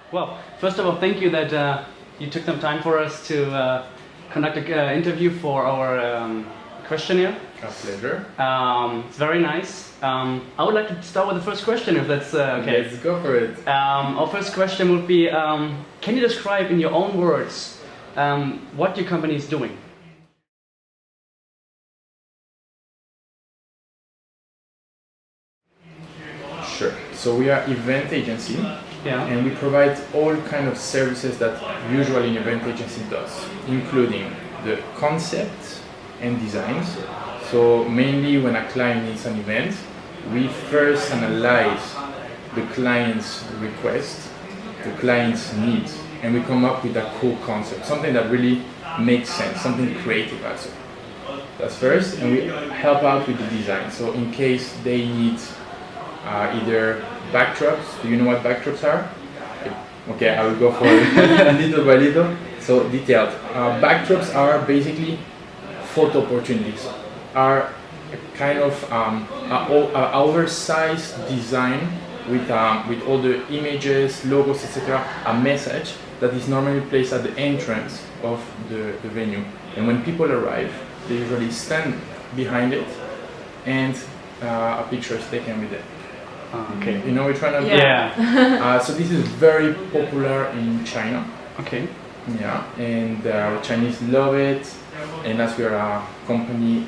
Well, first of all, thank you that you took some time for us to conduct an interview for our questionnaire. A pleasure. It's very nice. I would like to start with the first question, if that's okay. Let's go for it. Our first question would be, can you describe in your own words what your company is doing? Sure. So we are event agency, Yeah. and we provide all kind of services that usually an event agency does, including the concept and designs. So mainly when a client needs an event, we first analyze the client's request, the client's needs, and we come up with a cool concept, something that really makes sense, something creative also. That's first, and we help out with the design. So in case they need either backdrops. Do you know what backdrops are? Okay, I will go for it little by little. So detailed. Backdrops are basically photo opportunities. Are a kind of a oversized design with all the images, logos, etc. A message that is normally placed at the entrance of the venue. And when people arrive, they usually stand behind it, and a picture is taken with it. Okay. You know which one? Yeah. So this is very popular in China. Okay. Yeah, and Chinese love it. And as we are a company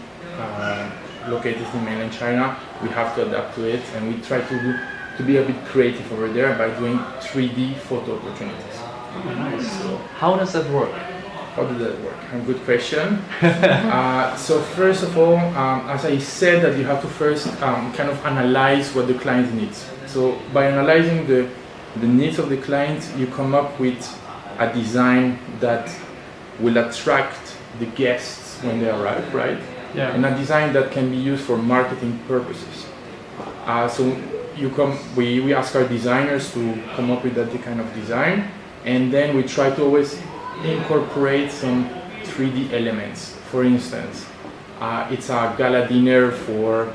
located in mainland China, we have to adapt to it, and we try to be a bit creative over there by doing 3D photo opportunities. Oh, nice. How does that work? How did that work? A good question. So first of all, as I said, that you have to first kind of analyze what the client needs. So by analyzing the needs of the client, you come up with a design that will attract the guests when they arrive, right? Yeah. And a design that can be used for marketing purposes. So we ask our designers to come up with that kind of design, and then we try to always incorporate some 3D elements. For instance, it's a gala dinner for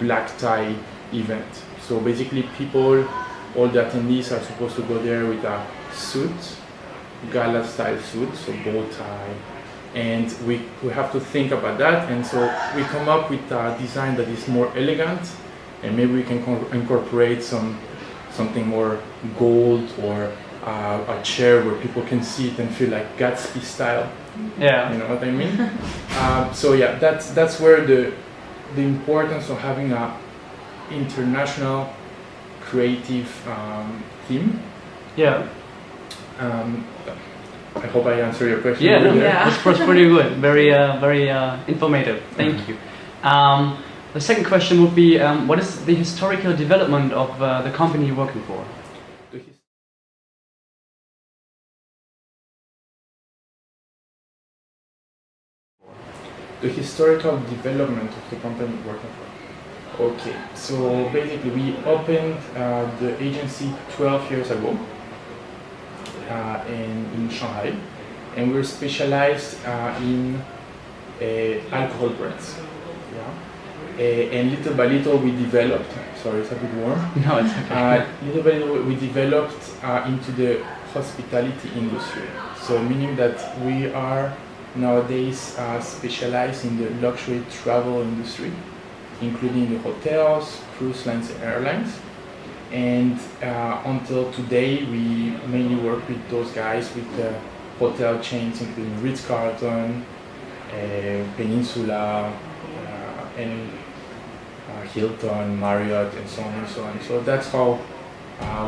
black tie event. So basically all the attendees are supposed to go there with a suit, gala style suit, so bow tie. And we have to think about that, and so we come up with a design that is more elegant, and maybe we can incorporate something more gold, or a chair where people can sit and feel like Gatsby style. Yeah. You know what I mean? So yeah, that's where the importance of having a international creative theme. Yeah. I hope I answered your question. Yeah, Yeah. This was pretty good. Very informative. Thank you. The second question would be, what is the historical development of the company you're working for? The historical development of the company we're working for. Okay, so basically we opened the agency 12 years ago in Shanghai, and we're specialized in alcohol brands. Yeah. And little by little we developed, sorry it's a bit warm, No, it's okay. little by little we developed into the hospitality industry. So meaning that we are nowadays specialized in the luxury travel industry, including the hotels, cruise lines, and airlines. And until today, we mainly work with those guys with the hotel chains, including Ritz-Carlton, Peninsula, and Hilton, Marriott, and so on and so on. So that's how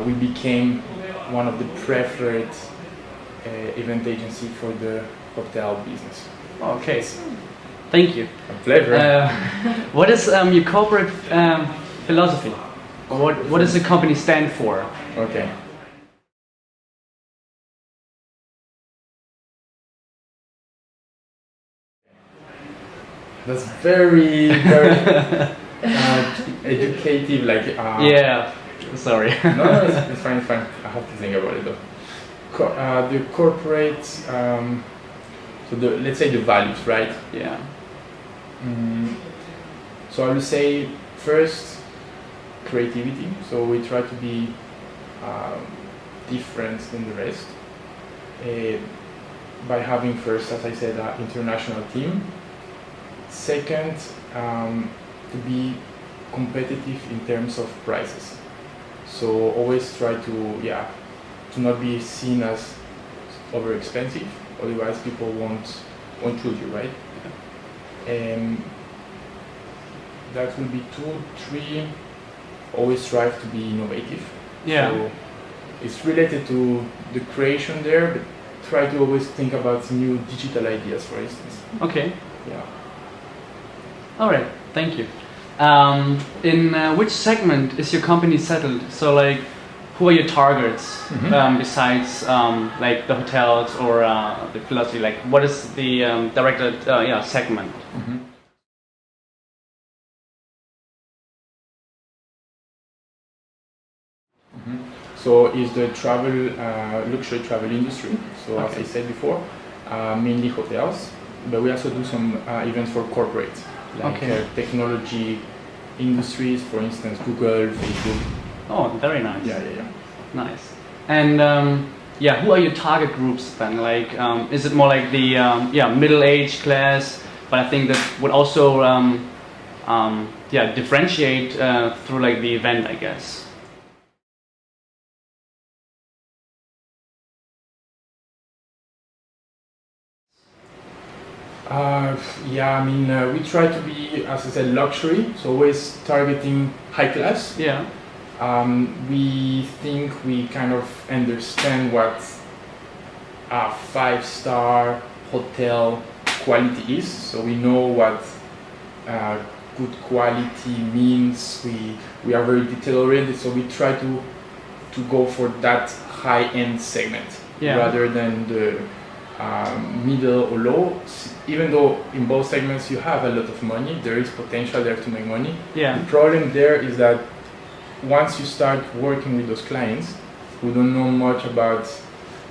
we became one of the preferred event agency for the hotel business. Okay. Thank you. A pleasure. What is your corporate philosophy? What does the company stand for? Okay. That's very educative. Like Yeah. Sorry. No, it's fine. It's fine. I have to think about it though. The corporate. So let's say the values, right? Yeah. So I will say first creativity. So we try to be different than the rest by having first, as I said, an international team. Second, to be competitive in terms of prices. So always try to not be seen as over expensive. Otherwise, people won't choose you, right? That will be 2, 3. Always strive to be innovative. Yeah. So it's related to the creation there, but try to always think about new digital ideas, for instance. Okay. Yeah. All right. Thank you. In which segment is your company settled? So, like, who are your targets besides like the hotels or the philosophy? Like, what is the directed segment? So is the travel, luxury travel industry. So as I said before, mainly hotels, but we also do some events for corporate, like technology industries, for instance, Google, Facebook. Oh, very nice. Yeah. Nice. And who are your target groups then? Like, is it more like the middle-aged class? But I think that would also differentiate through like the event, I guess. We try to be, as I said, luxury, so always targeting high class. Yeah. We think we kind of understand what a 5-star hotel quality is, so we know what good quality means. We are very detail oriented, so we try to go for that high-end segment rather than the middle or low. Even though in both segments you have a lot of money, there is potential there to make money. Yeah. The problem there is that once you start working with those clients who don't know much about,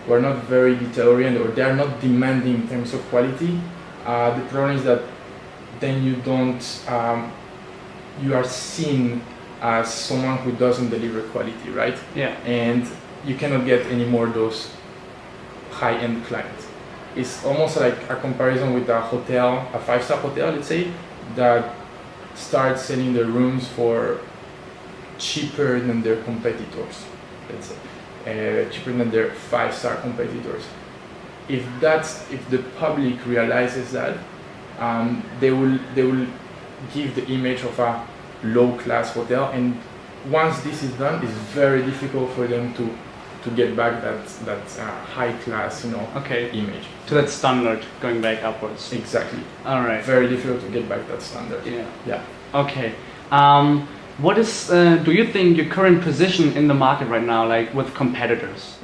who are not very detail oriented, or they are not demanding in terms of quality, the problem is that then you are seen as someone who doesn't deliver quality, right? Yeah. And you cannot get any more those high-end clients. It's almost like a comparison with a hotel, a 5-star hotel, let's say, that starts selling their rooms for cheaper than their competitors, let's say, cheaper than their 5-star competitors. If the public realizes that, they will give the image of a low-class hotel, and once this is done, it's very difficult for them to get back that high-class, image. To that standard, going back upwards. Exactly. All right. Very difficult to get back that standard. Yeah. Okay. What is, do you think, your current position in the market right now, like with competitors?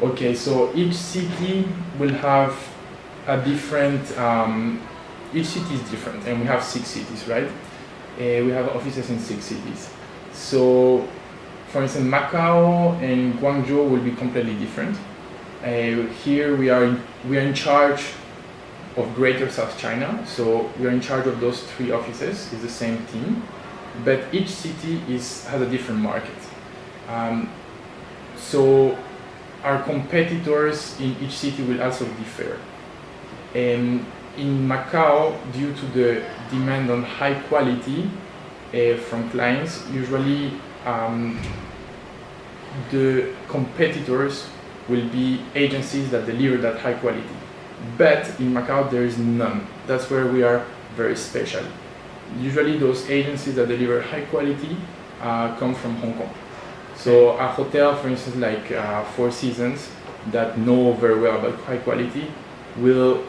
Okay, so each city will have a different, each city is different, and we have 6 cities, right? We have offices in 6 cities. So, for instance, Macau and Guangzhou will be completely different. Here we are in charge of Greater South China, so we are in charge of those 3 offices. It's the same team, but each city has a different market. So our competitors in each city will also differ. In Macau, due to the demand on high quality from clients, usually the competitors will be agencies that deliver that high quality. But in Macau, there is none. That's where we are very special. Usually those agencies that deliver high quality come from Hong Kong. So a hotel, for instance, like Four Seasons, that know very well about high quality, will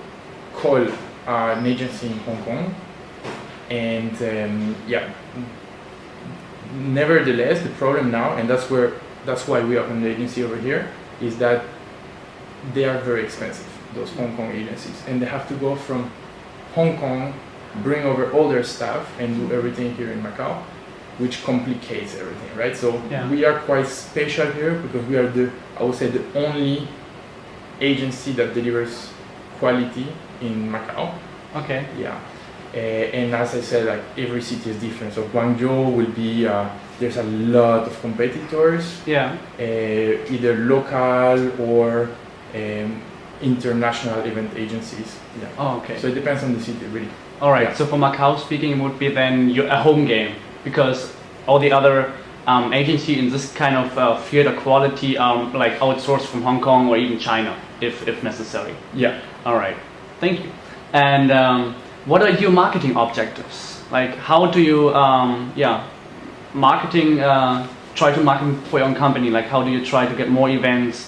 call an agency in Hong Kong, and nevertheless, the problem now, and that's why we opened the agency over here, is that they are very expensive, those Hong Kong agencies, and they have to go from Hong Kong, bring over all their staff, and do everything here in Macau, which complicates everything, right? So we are quite special here because we are I would say, the only agency that delivers quality in Macau. Okay. Yeah. And as I said, like every city is different. So Guangzhou will be there's a lot of competitors, Yeah. Either local or international event agencies. Yeah. Oh, okay. So it depends on the city, really. All right. Yeah. So for Macau speaking, it would be then a home game because all the other agency in this kind of field or quality like outsourced from Hong Kong or even China if necessary. Yeah. All right. Thank you. And what are your marketing objectives? Like how do you marketing try to market for your own company? Like how do you try to get more events?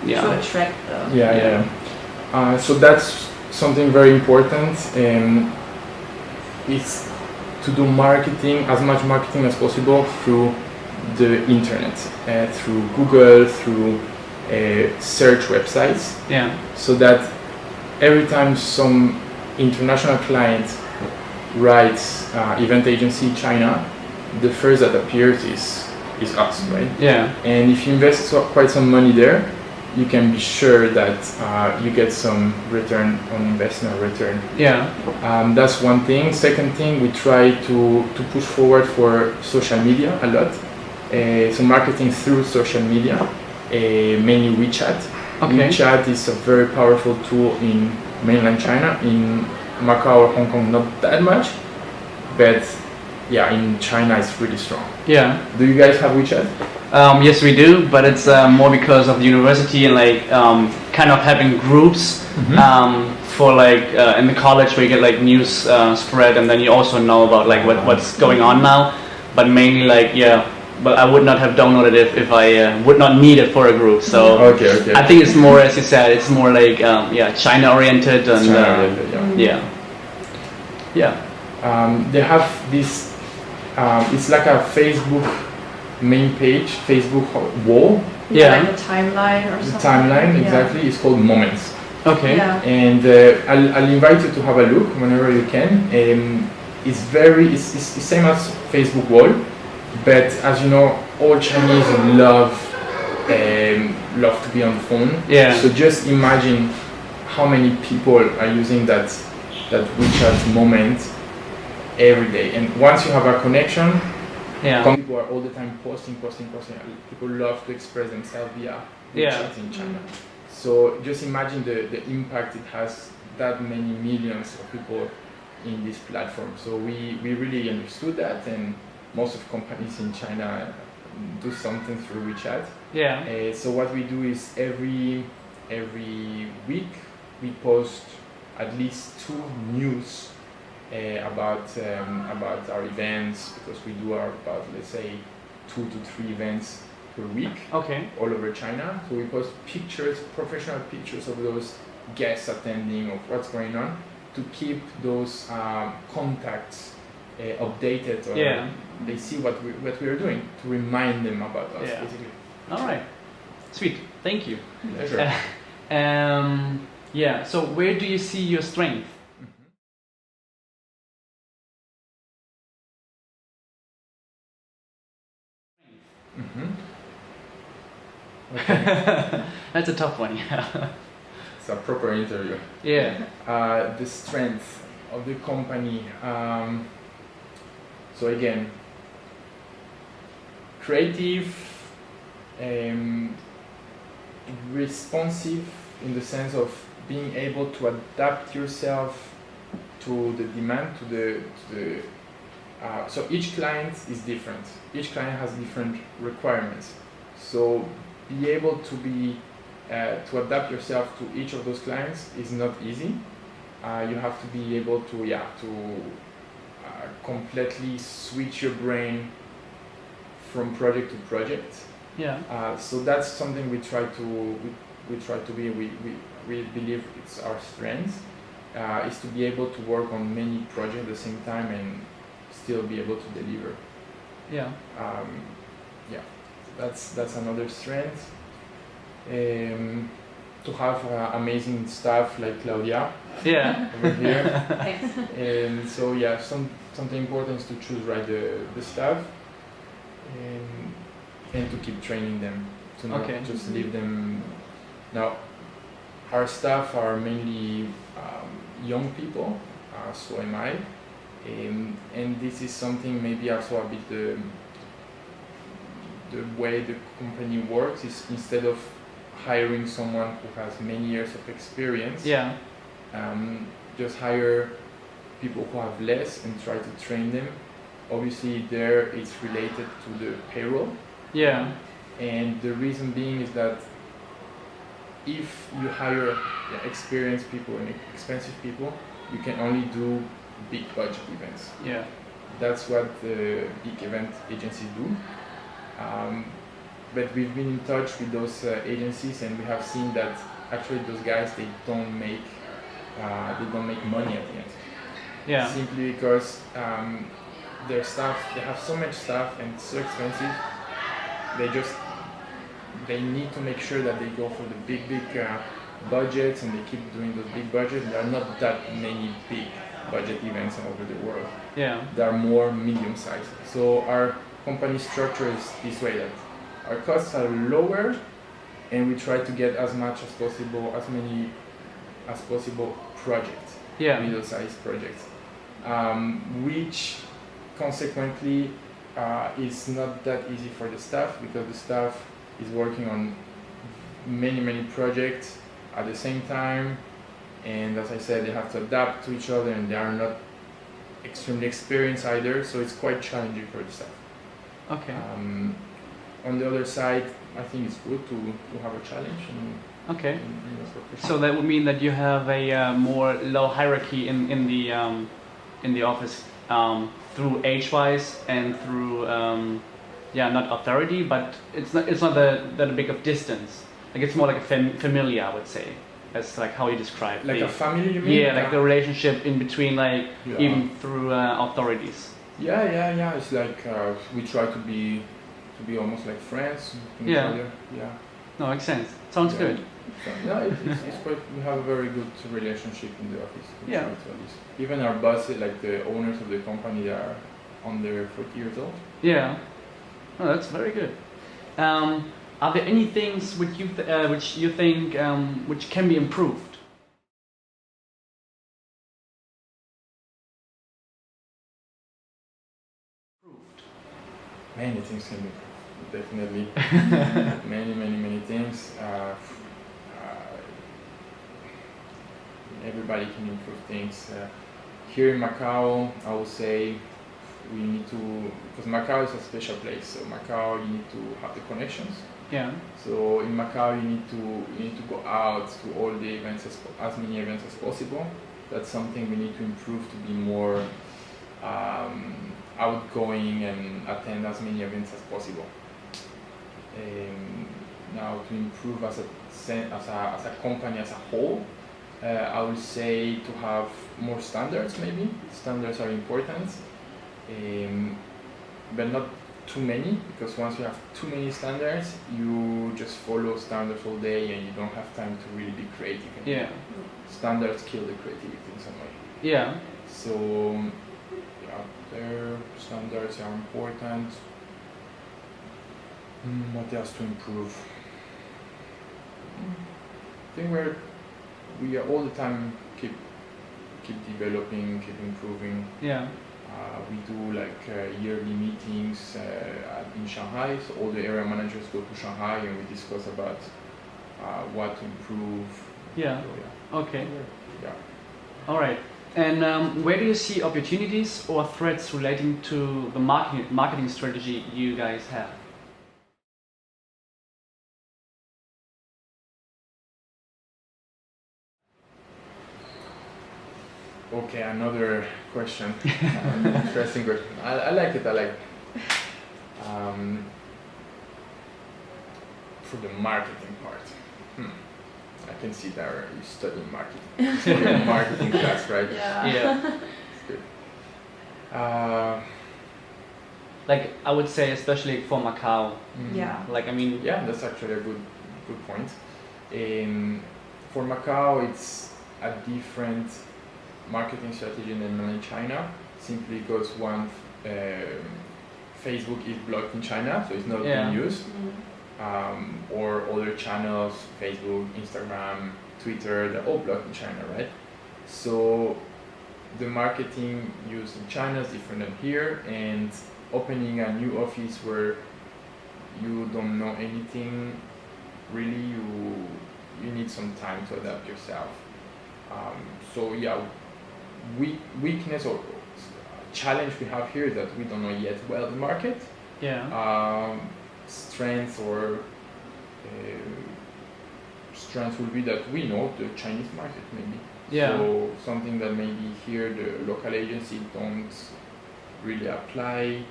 Yeah. To attract the Yeah. So that's something very important. Is to do marketing, as much marketing as possible through the internet, through Google, through search websites, Yeah. so that every time some international client writes event agency China, the first that appears is us, right? Yeah. And if you invest quite some money there, you can be sure that you get some return on investment return. Yeah. That's one thing. Second thing, we try to push forward for social media a lot. So marketing through social media, mainly WeChat. Okay. WeChat is a very powerful tool in mainland China. In Macau or Hong Kong, not that much, but yeah, in China it's really strong. Yeah. Do you guys have WeChat? Yes, we do, but it's more because of the university and like kind of having groups for like in the college where you get like news spread, and then you also know about like what's going on now. But mainly like but I would not have downloaded it if I would not need it for a group. So Okay. I think it's more, as you said, it's more like China oriented and yeah. They have this. It's like a Facebook main page, Facebook wall. Yeah. Like a timeline or The something. timeline, Yeah. exactly. It's called Moments. Okay. Yeah. And I'll invite you to have a look whenever you can. It's the same as Facebook wall, but as you know, all Chinese love to be on the phone. Yeah. So just imagine how many people are using that WeChat moment every day. And once you have a connection, Yeah. people are all the time posting. People love to express themselves via Yeah. WeChat in China. So just imagine the impact it has, that many millions of people in this platform. So we really understood that, and most of companies in China do something through WeChat. Yeah. So what we do is every week we post at least 2 news about our events, because we do about, let's say, 2 to 3 events per week Okay. all over China. So we post pictures, professional pictures of those guests attending, of what's going on, to keep those contacts updated, or Yeah. they see what we are doing, to remind them about us, Yeah. basically. All right. Sweet. Thank you. Pleasure. Yeah. So where do you see your strength? Mhm. That's a tough one. Yeah. It's a proper interview. Yeah. The strength of the company. So again, creative, responsive in the sense of being able to adapt yourself to the demand, so each client is different. Each client has different requirements. So be able to adapt yourself to each of those clients is not easy. You have to be able to completely switch your brain from project to project. Yeah. So that's something we try to be. We believe it's our strength, is to be able to work on many projects at the same time and still be able to deliver. Yeah. That's another strength. To have amazing staff like Claudia Yeah. over here. Thanks. And so something important is to choose right the staff, and to keep training them. to not Okay. just leave them. Now, our staff are mainly young people, so am I, and this is something maybe also a bit the way the company works is instead of hiring someone who has many years of experience, Yeah. just hire people who have less and try to train them. Obviously, there it's related to the payroll, Yeah. and the reason being is that if you hire experienced people and expensive people, you can only do big budget events. Yeah. That's what the big event agencies do. But we've been in touch with those agencies, and we have seen that actually those guys they don't make money at the end. Yeah. Simply because their staff, they have so much staff and it's so expensive. They need to make sure that they go for the big budgets, and they keep doing those big budgets. There are not that many big budget events all over the world. Yeah. They are more medium sized. So our company structure is this way, that our costs are lower, and we try to get as much as possible, as many as possible projects, Yeah. middle sized projects, which consequently is not that easy for the staff, because the staff is working on many projects at the same time, and as I said, they have to adapt to each other, and they are not extremely experienced either, so it's quite challenging for the staff. Okay. On the other side, I think it's good to have a challenge Okay. in this profession. So that would mean that you have a more low hierarchy in the office through age-wise and through not authority, but it's not that big of distance. Like it's more like a familiar, I would say. That's like how you describe Like the, a family, you mean? yeah, like the relationship in between, like Yeah. even through authorities. Yeah. It's like we try to be almost like friends. To each Yeah. other. Yeah. No, makes sense. Sounds Yeah. good. So, yeah, it's quite. We have a very good relationship in the office. We Yeah. try to at least. Even our bosses, like the owners of the company, they are under 40 years old. Yeah. Oh, that's very good. Are there any things which you think which can be improved? Many things can be improved, definitely. many things. Everybody can improve things. Here in Macau, I would say we need to, because Macau is a special place. So Macau, you need to have the connections. Yeah. So in Macau, you need to go out to all the events, as many events as possible. That's something we need to improve to be more outgoing and attend as many events as possible. Now, to improve as a company as a whole, I would say to have more standards. Maybe standards are important, but not too many, because once you have too many standards, you just follow standards all day and you don't have time to really be creative. Yeah. Standards kill the creativity in some way. Yeah. So, yeah, their standards are important. What else to improve? I think we are all the time keep developing, keep improving. Yeah. We do like yearly meetings in Shanghai, so all the area managers go to Shanghai and we discuss about what to improve. Yeah. So, yeah. Okay. Yeah. All right. And where do you see opportunities or threats relating to the marketing strategy you guys have? Okay, another question. Interesting question. I like it. For the marketing part. I can see that you study marketing. So you're in marketing class, right? Yeah. It's good. Like I would say, especially for Macau. Yeah. Like I mean. Yeah, that's actually a good point. For Macau, it's a different marketing strategy than in China, simply because one, Facebook is blocked in China, so it's not being used. or other channels, Facebook, Instagram, Twitter, they're all blocked in China, right? So the marketing used in China is different than here, and opening a new office where you don't know anything, really, you need some time to adapt yourself. So yeah, weakness or challenge we have here is that we don't know yet well the market. Yeah. Strength or strength will be that we know the Chinese market maybe. Yeah. So something that maybe here the local agency don't really apply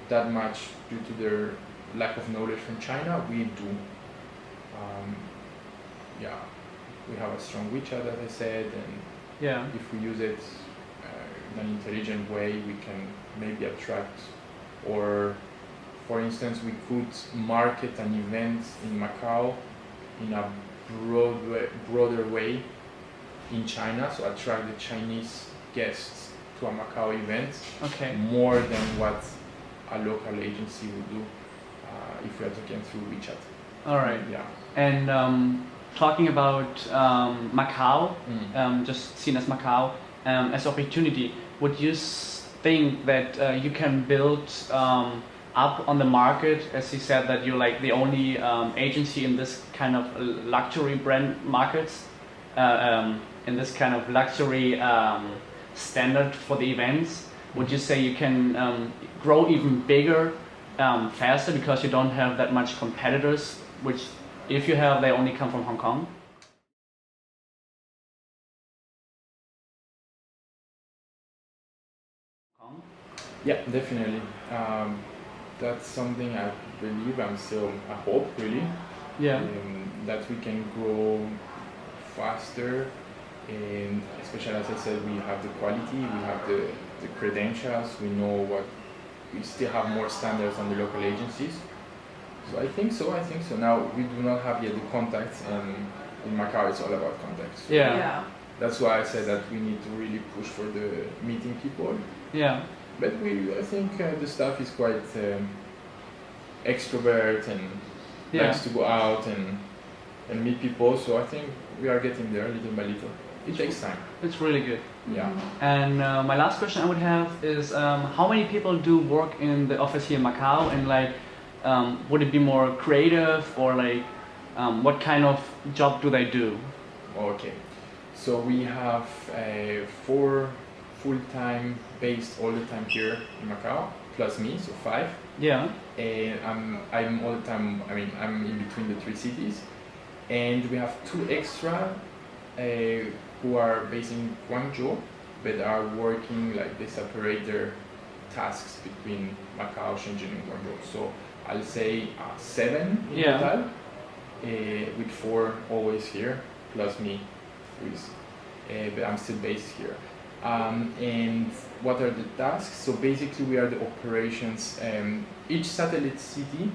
that much due to their lack of knowledge from China, we do. Yeah, we have a strong WeChat, as I said, and Yeah. if we use it in an intelligent way, we can maybe attract, or for instance, we could market an event in Macau in a broader way in China, so attract the Chinese guests to a Macau event Okay. more than what a local agency would do if we are talking through WeChat. All right. Yeah. And talking about Macau, Mm. just seen as Macau as opportunity, would you think that you can build up on the market, as you said that you're like the only agency in this kind of luxury brand markets, in this kind of luxury standard for the events? Would you say you can grow even bigger faster because you don't have that much competitors, which if you have, they only come from Hong Kong? Yeah, definitely. That's something I believe, I hope really, Yeah. that we can grow faster, and especially as I said, we have the quality, we have the credentials, we know what, we still have more standards than the local agencies. So I think so. Now we do not have yet the contacts, and in Macau it's all about contacts. Yeah. That's why I said that we need to really push for the meeting people. Yeah. But I think the staff is quite extrovert and likes to go out and meet people. So I think we are getting there little by little. It takes time. It's really good. Yeah. And my last question I would have is how many people do work in the office here in Macau, and like would it be more creative, or like what kind of job do they do? Okay. So we have 4 full-time based all the time here in Macau, plus me, so 5. Yeah. And I'm all the time, I'm in between the 3 cities. And we have 2 extra who are based in Guangzhou, but are working, like they separate their tasks between Macau, Shenzhen and Guangzhou. So I'll say 7 in total, with 4 always here, plus me, who is, but I'm still based here. And what are the tasks? So basically we are the operations, each satellite city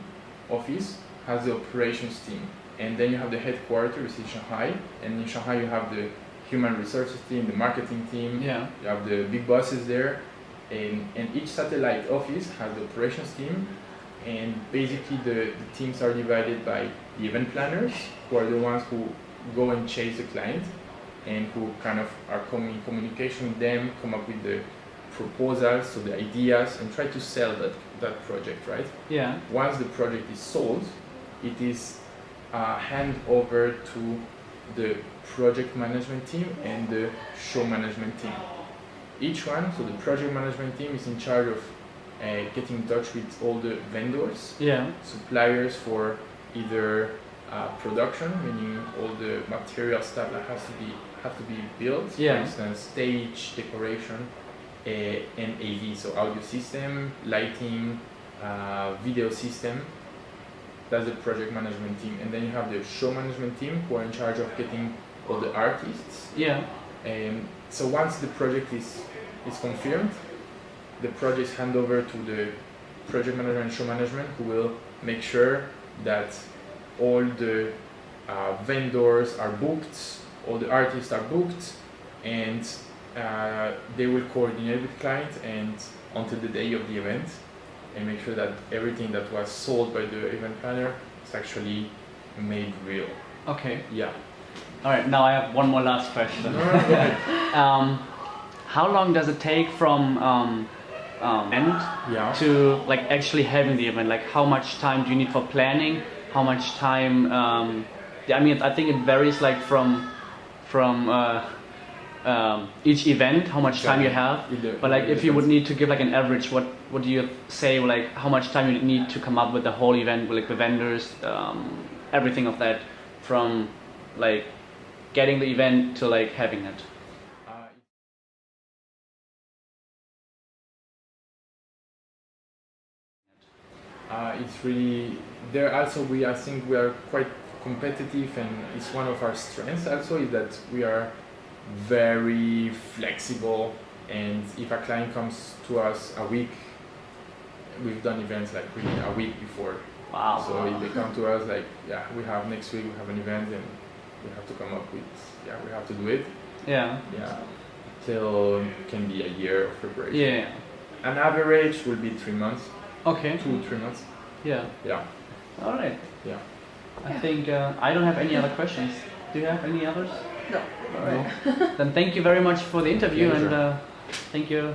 office has the operations team. And then you have the headquarters in Shanghai, and in Shanghai you have the human resources team, the marketing team, you have the big bosses there, and each satellite office has the operations team, and basically the teams are divided by the event planners, who are the ones who go and chase the client, and who kind of are in communication with them, come up with the proposals, so the ideas, and try to sell that project, right? Yeah. Once the project is sold, it is hand over to the project management team and the show management team. Each one, so the project management team is in charge of getting in touch with all the vendors, suppliers for either production, meaning all the material stuff that have to be built, for instance, stage, decoration, and AV, so audio system, lighting, video system. That's the project management team. And then you have the show management team, who are in charge of getting all the artists. So once the project is confirmed, the project is handed over to the project manager and show management, who will make sure that all the vendors are booked, all the artists are booked, and they will coordinate with client and until the day of the event. and make sure that everything that was sold by the event planner is actually made real. Okay. Yeah. All right. Now I have one more last question. No, go ahead. How long does it take from end Yeah. to like actually having the event? Like how much time do you need for planning? How much time? I mean, I think it varies like from each event, how much time you have. But like if you would need to give like an average, what do you say? Like how much time you need to come up with the whole event, with like the vendors, everything of that, from like getting the event to like having it. It's really there. Also, I think we are quite competitive, and it's one of our strengths. Also, is that we are very flexible. And if a client comes to us a week, we've done events like really a week before. Wow. So if they come to us like, yeah, we have next week, we have an event, and we have to come up with, yeah, we have to do it. Yeah. Yeah. Till can be a year of preparation. Yeah. An average will be 3 months. Okay. 2-3 months. Yeah. Yeah. All right. Yeah. I think I don't have any other questions. Do you have any others? No. All right. Then thank you very much for the interview, Yeah, and sure. thank you.